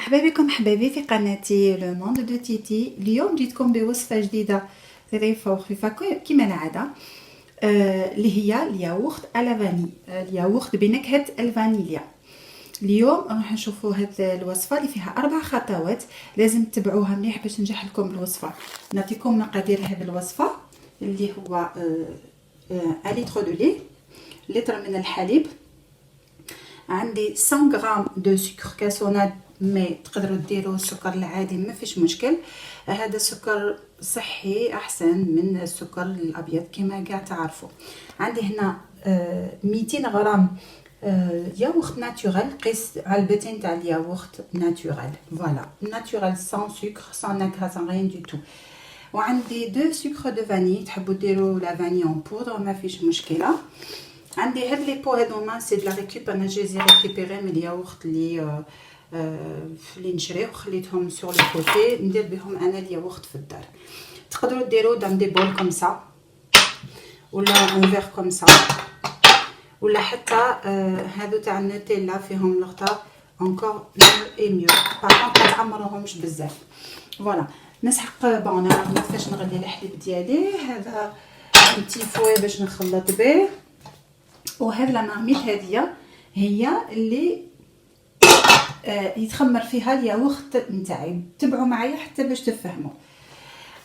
مرحبا بكم حبايبي في قناتي لو موند دو تيتي. اليوم جيتكم بوصفه جديده ظريفه وخفيفه كما العاده، اللي هي الياغورت على فاني، الياغورت بنكهه الفانيليا. اليوم راح نشوفوا هاد الوصفه اللي فيها 4 خطوات لازم تتبعوها مليح باش ننجح لكم الوصفه. نعطيكم مقادير هاد الوصفه اللي هو 1 لتر دو لي، لتر من الحليب، عندي 100 غرام دو سكر كاسوناد، مي تقدروا ديروا السكر العادي ما فيش مشكل. هذا السكر صحي احسن من السكر الابيض كما كاع تعرفوا. عندي هنا 200 غرام ياغورت ناتوريل، قيس علبتين تاع الياغورت ناتوريل، فوالا ناتوريل سان سكر سان نكهه سان ريان دو تو. وعندي 2 سكر دو فاني، تحبوا ديروا لا فاني اون بودر ما فيش مشكله. عندي هاد لي بو هادوما سي دو لا ريكوب، انا جيزي ريكوبيري من الياغورت اللي نشريه وخليتهم سور لو كوتي، ندير بهم انا الياغورت في الدار. تقدروا ديروا دام دي بول كوم سا ولا اون فير كوم سا، ولا حتى هادو تاع النوتيلا فيهم الغطاء انكور اي ميو، باغ ما تعمروهمش بزاف. فوالا نسحق بون انا كيفاش نغلي الحليب ديالي. هذا بتي فوي باش نخلط به، وهذا لا مارميت هذه هي اللي يتخمر فيها الياغورت نتاعي. تبعوا معايا حتى باش تفهموا.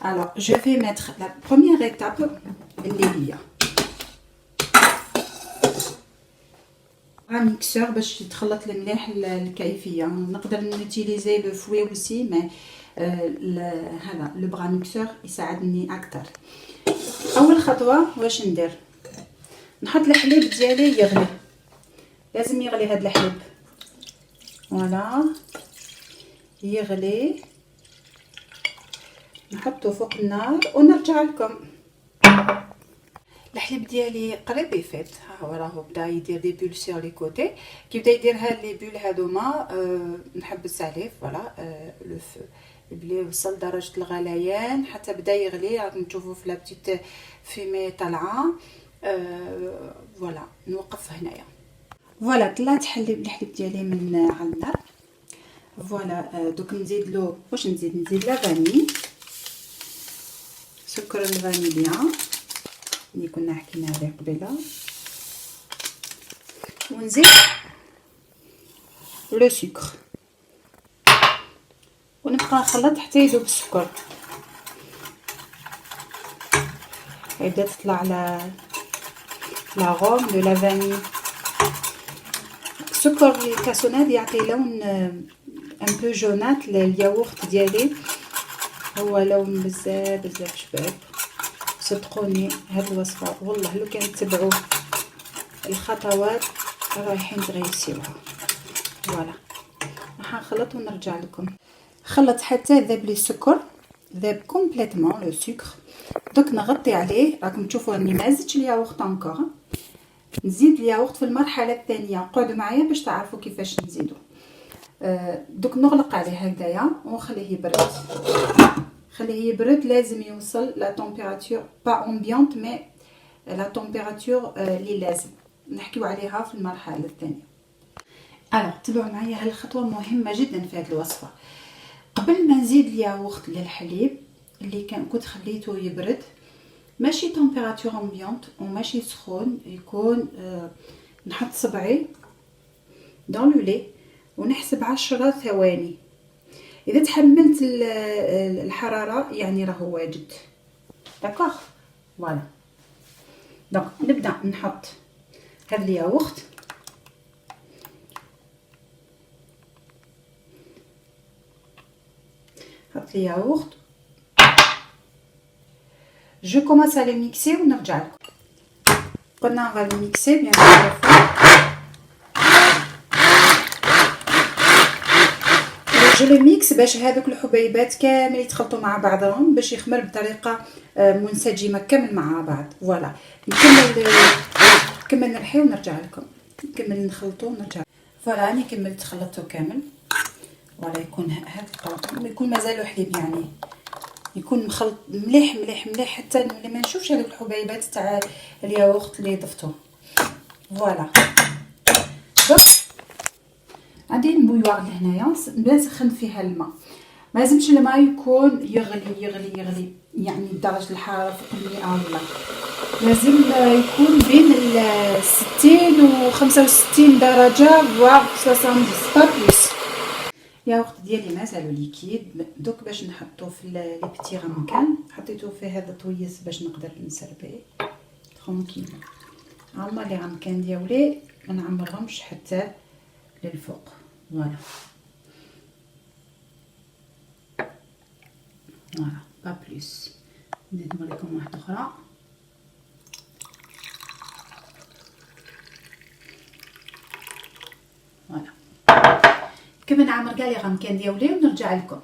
الوغ جو في ميتر لا بروميير ايتاب اللي هي ميكسور باش يتخلط المليح الكيفيه. نقدر نوتيليزي لو فوي اوسي، مي هذا لو بغا ميكسور يساعدني اكثر. اول خطوه واش ندير؟ نحط الحليب ديالي يغلي، لازم يغلي هذا الحليب، فوالا يغلي، نحطه فوق النار ونرجع لكم. الحليب ديالي قريب يفيض، ها هو راهو بدا يدير دي بول سور لي كوتي. كي بدا يدير هاد لي بول هادوما نحبس عليه، فوالا لو فو بلي وصل درجه الغليان حتى بدا يغلي، راكم تشوفوا في لا بتيت فيمي طالعه. فوالا نوقف هنايا. فوالا طلعت الحليب ديالي من على النار. فوالا دوك نزيد له واش نزيد لا فاني، سكر الفانيليا اللي كنا حكينا عليه قبيله، ونزيد لو سكر ونبقى نخلط حتى يذوب السكر. يبدا تطلع لا غوم دو لا فاني. السكر الكاسوناد يعطي لون ان بو جونات للياغورت ديالي، هو لون بزاف شباب. صدقوني هاد الوصفه والله لو كان تتبعوا الخطوات رايحين تغيسيوها. فوالا راح نخلط ونرجع لكم. خلط حتى ذاب لي السكر، ذاب كومبليتمون لو سكر. دوك نغطي عليه، راكم تشوفوا راني ما زدتش الياغورت انكور. نزيد الياغورت في المرحله الثانيه، قعدوا معايا باش تعرفوا كيفاش نزيدو. دوك نغلق عليه هكذايا ونخليه يبرد. خليه يبرد، لازم يوصل لا تمبيراتور با امبيونط مي لا تمبيراتور اللي لازم نحكيو عليها في المرحله الثانيه. الوغ تبعوا معايا، هاد الخطوه مهمه جدا في هاد الوصفه. قبل ما نزيد الياغورت للحليب اللي كنت خليته يبرد، ماشي تمبيراتور امبيونط وماشي سخون، يكون نحط صبعي دون لو لي ونحسب 10 ثواني. اذا تحملت الحراره يعني راهو واجد. داكوغ فوالا. دونك نبدا نحط هاد الياغورت، نحط الياغورت، جو كومونس ا لو ميكسي ونرجع لكم. قلنا غادي ميكسي بيان جو لو ميكس باش هذوك الحبيبات كامل يتخلطوا مع بعضهم، باش يخمر بطريقه منسجمه كامل مع بعض. فوالا نكمل نرحي ونرجع لكم، نكمل نخلطو ونرجع. فوالا راني كملت خلطته كامل. فوالا يكون هذا القوام، يكون مازالو حليب يعني يكون مخلط مليح حتى ما نشوفش هذوك الحبيبات تاع الياغورت اللي ضفتو. فوالا عندي البويوار لهنايا نسخن فيها الماء. ما لازمش الماء يكون يغلي يعني درجة الحرارة فوق 100 ولا، لازم يكون بين 60 و 65 درجة فواغ 70 با بلوس. الياغورت ديالي مازالو ليكيد، دوك باش نحطو في لي بيتي غامكان. حطيتو فيه هذا طويس باش نقدر نسربيه ترونكيل. هما لي غامكان ديالي ما نعمرهمش حتى للفوق. فوالا فوالا با بلوس. نزيد نوريكم واحده اخرى. فوالا كما نعمر كاع لي غامكان ديالي ونرجع لكم.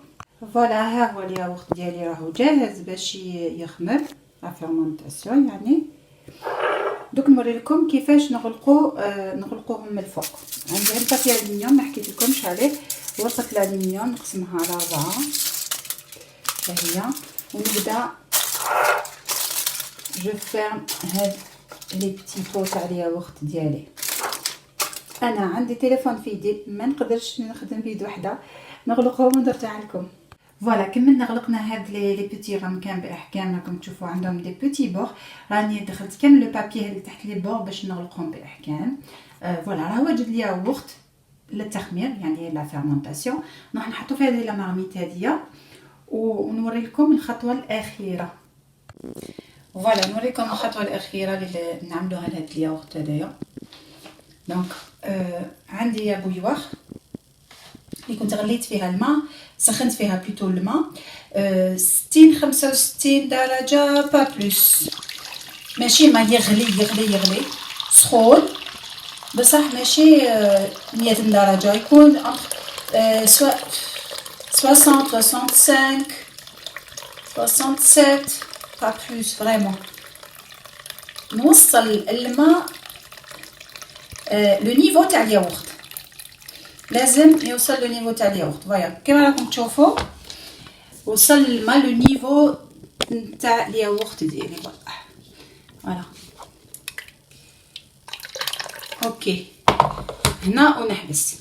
فوالا ها هو الياغورت ديالي راهو جاهز باش يخمر لا فيرمونطاسيون يعني. دوك نوريلكم كيفاش نغلقوهم من الفوق. عندي هاد البابي الومنيوم ما حكيت لكمش عليه، ورقه الالومنيوم نقسمها على 4 ها هي، ونبدا جو فيرم هاد لي بيتي بو تاع الياغورت ديالي. انا عندي تليفون في يدي ما نقدرش نخدم بيد وحده، نغلقهم ونرجع لكم. فوالا كملنا غلقنا هاد لي بيتي غامكان باحكام. راكم تشوفوا عندهم دي بيتي بور، راني دخلت كامل لو بابي اللي تحت لي بور باش نغلقهم باحكام. فوالا راه واجد الياغورت للتخمير يعني لا فيرمونطاسيون. راح نحطو فيها لا مارميت هاديه ونوري لكم الخطوه الاخيره. فوالا نوريكم الخطوه الاخيره اللي نعملوها لهاد الياغورت هذايا. دونك عندي يا بويوار اللي كنت غليت فيها الماء، سخنت فيها بلوتو الماء 60 65 درجه با بلوس. ماشي ما يغلي سخون بصح ماشي 100 درجه، يكون 60 65 67 با بلوس. فريمون نوصل الماء لو نيفو تاع الياغورت، لازم يوصل لو نيفو تاع الياغورت. فوالا كما راكم تشوفوا وصل الماء لو نيفو تاع الياغورت ديالي. فوالا اوكي هنا ونحبس.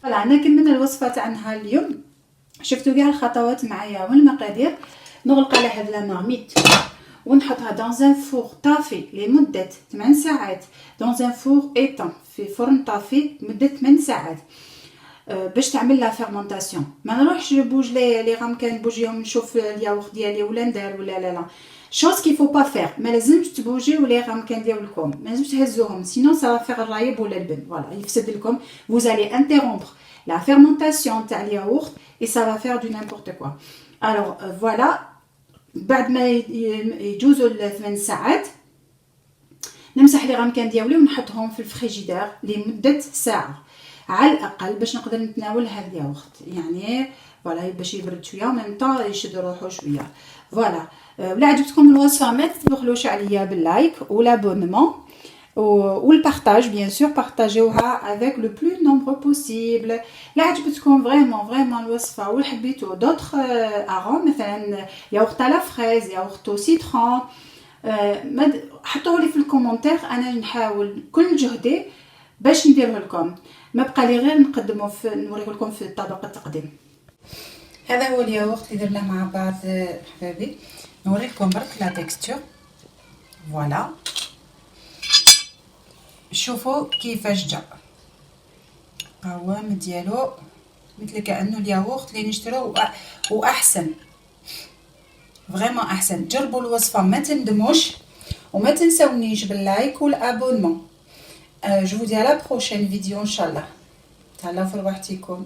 فوالا انا كملنا الوصفه تاع نهار اليوم. شفتوا كاع الخطوات معايا والمقادير. نغلق على هاد لا مارميت ونحطها dans un four طافي لمده 8 ساعات. dans un four étant في فرن طافي مده 8 ساعات باش تعمل لا فيرمونطاسيون. ما نروحش بوج لي غامكان بوجيهم نشوف الياغورت ديالي ولا ندير ولا لا شوز كي فو با فير. ما لازمش تبوجيو لي غامكان ديالكم، ما لازمش تهزوهم سينو سا فيغ الرايب ولا البن. فوالا يفسد لكم. vous allez interrompre la fermentation تاع الياغورت et ça va faire du n'importe quoi. alors voilà بعد ما يجوزوا 8 ساعات نمسح لي غامكان ديالي ونحطهم في الفريجيدير لمده ساعه على الاقل باش نقدر نتناول هاد الياغورت يعني. فوالا باش يبرد شويه ومن طا يشد روحو شويه. فوالا ولا عجبتكم الوصفه ما تبخلوش عليا باللايك ولابونمون والبارطاج بيان سور. بارطاجيوها افيك لو بلو نومبرو بوسيبل. لا عجبتكم فريمون الوصفه وحبيتوا دوطخ اروم مثلا ياغورت على فريز، ياغورت او سيترون، حطوه لي في الكومونتير. انا نحاول كل جهدي باش نديره لكم. ما بقى لي غير نقدمه نوريه لكم في طبق التقديم. هذا هو الياغورت اللي درناه مع بعض حبايبي. نوريكم برك لا تيكستور. فوالا شوفوا كيفاش جا القوام ديالو مثل كانه الياغورت اللي نشتروه واحسن فريمون احسن. جربوا الوصفه ما تندموش وما تنسونيش باللايك والابونمون. جو vous dis à la prochaine vidéo ان شاء الله. تهلاو في رواحتكم.